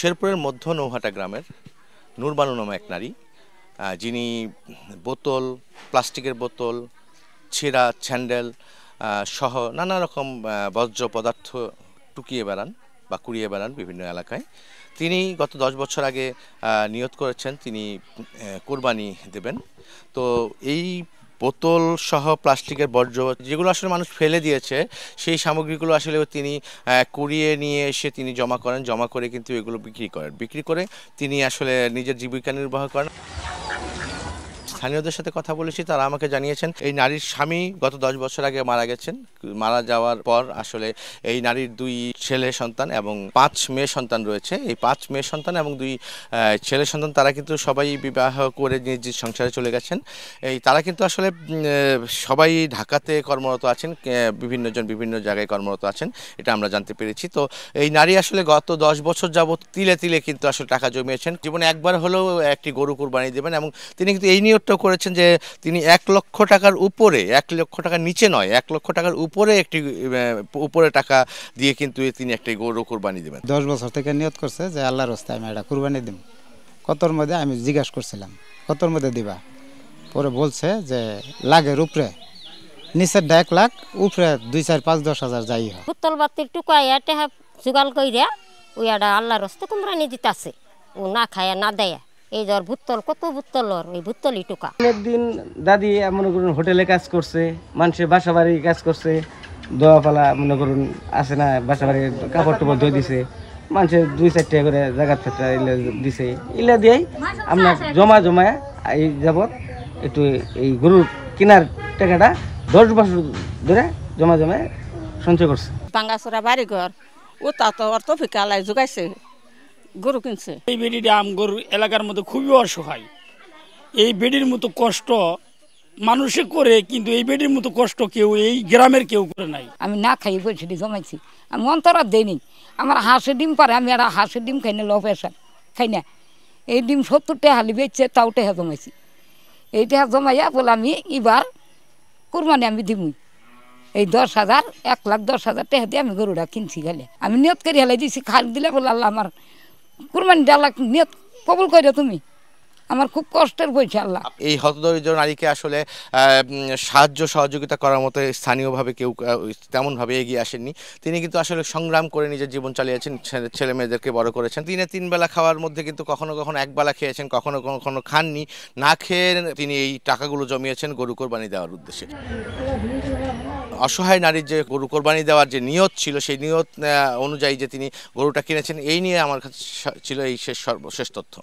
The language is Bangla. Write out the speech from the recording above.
শেরপুরের মধ্য নৌহাটা গ্রামের নূরবানু নামে এক নারী, যিনি বোতল, প্লাস্টিকের বোতল, ছেঁড়া স্যান্ডেল সহ নানা রকম বর্জ্য পদার্থ টুকিয়ে বেড়ান বা কুড়িয়ে বেড়ান বিভিন্ন এলাকায়। তিনি গত 10 বছর আগে নিয়ত করেছেন তিনি কোরবানি দেবেন। তো এই বোতল সহ প্লাস্টিকের বর্জ্য যেগুলো আসলে মানুষ ফেলে দিয়েছে, সেই সামগ্রীগুলো আসলে তিনি কুড়িয়ে নিয়ে এসে তিনি জমা করে কিন্তু এগুলো বিক্রি করে তিনি আসলে নিজের জীবিকা নির্বাহ করেন। স্থানীয়দের সাথে কথা বলেছি, তারা আমাকে জানিয়েছেন এই নারীর স্বামী গত 10 বছর আগে মারা গেছেন। মারা যাওয়ার পর আসলে এই নারীর 2 ছেলে সন্তান এবং 5 মেয়ে সন্তান রয়েছে। এই 5 মেয়ে সন্তান এবং 2 ছেলে সন্তান তারা কিন্তু সবাই বিবাহ করে নিজ সংসারে চলে গেছেন। তারা কিন্তু আসলে সবাই ঢাকাতে কর্মরত আছেন, বিভিন্ন জায়গায় কর্মরত আছেন, এটা আমরা জানতে পেরেছি। তো এই নারী আসলে গত 10 বছর যাবৎ তিলে তিলে কিন্তু আসলে টাকা জমিয়েছেন। জীবনে একবার হলেও একটি গরু কুরবানি দেবেন এবং তিনি কিন্তু এই নিয়তটা করেছেন যে তিনি 1 লক্ষ টাকার উপরে, 1 লক্ষ টাকার নিচে নয়, 1 লক্ষ টাকার উপরে টাকা দিয়ে কিন্তু তিনি একটা গরু কুরবানি দেবেন। 10 বছর থেকে নিয়ত করছে যে আল্লাহর রাস্তায় আমি একটা কুরবানি দিব। কতর মধ্যে আমি জিজ্ঞাসা করছিলাম কতর মধ্যে দিবা, পরে বলছে যে লাগের উপরে, নিচের 1 লাখ, উপরে 2, 4, 5, 10 হাজার যাই হয়। বোতল বাতির টুকাইয়া টেহা জোগাল কইরা ওই একটা আল্লাহর রাস্তা কুমরানি দিতাছে, ও না খায়া না দেয়া। এই ধর ভুত্তল, কত ভুত্তলর ওই ভুত্তলি টুকা। একদিন দাদি মনে করুন হোটেলে কাজ করছে, মানুষের বাসা বাড়ি কাজ করছে, দোয়া পালা মনে করুন আসে না, বাসা বাড়ি কাপড় টুপড় ধুয়ে দিছে, মানুষের 2-4 টাকা করে জায়গা থেকে দিছে। ইলা দিয়েই আপনার জমায় এই যাবৎ একটু এই গরুর কেনার টাকাটা 10 বছর ধরে জমায় সঞ্চয় করছে। পাঙ্গাসরা বাড়ি ঘর ও তা তো অর্থ ফিকালাই যোগাইছে, গরু কিনছে। এই বেডিটা আমগর এলাকার মধ্যে খুবই অসহায়। এই বেডির মতো কষ্ট মানুষে করে, কিন্তু এই বেডির মতো কষ্ট কেউ এই গ্রামের কেউ করে নাই। আমি না খাই পয়সাটি জমাইছি, আমি অন্তরা দেইনি। আমার হাঁসের ডিম পারে, আমি আর হাঁসের ডিম খাই না, লো প্রেশার খাই না। এই ডিম 70 টাকা হালি বেচছে, তাও টাকা জমাইছি। এই টাকা জমাইয়া বলে আমি এবার কুরবানি আমি দিমুই। এই 10,000, 1,10,000 টাকা দিয়ে আমি গরুটা কিনছি। গেলে আমি নিয়ত করে হেলাই দিয়েছি, খাল দিলে বলে আল্লাহ আমার কুরবানি ডালা নিয়ত কবুল করে তুমি, আমার খুব কষ্টের বইছে আল্লাহ। এই হতদরিদ্র নারীকে আসলে সাহায্য সহযোগিতা করার মতো স্থানীয়ভাবে কেউ তেমনভাবে এগিয়ে আসেননি। তিনি কিন্তু আসলে সংগ্রাম করে নিজের জীবন চালিয়েছেন, ছেলে মেয়েদেরকে বড় করেছেন। দিনে 3 বেলা খাওয়ার মধ্যে কিন্তু কখনো 1 বেলা খেয়েছেন, কখনো খাননি। না খেয়ে তিনি এই টাকাগুলো জমিয়েছেন গরু কোরবানি দেওয়ার উদ্দেশ্যে। অসহায় নারীর যে গরু কোরবানি দেওয়ার যে নিয়ত ছিল, সেই নিয়ত অনুযায়ী যে তিনি গরুটা কিনেছেন, এই নিয়ে আমার কাছে ছিল এই সর্বশেষ তথ্য।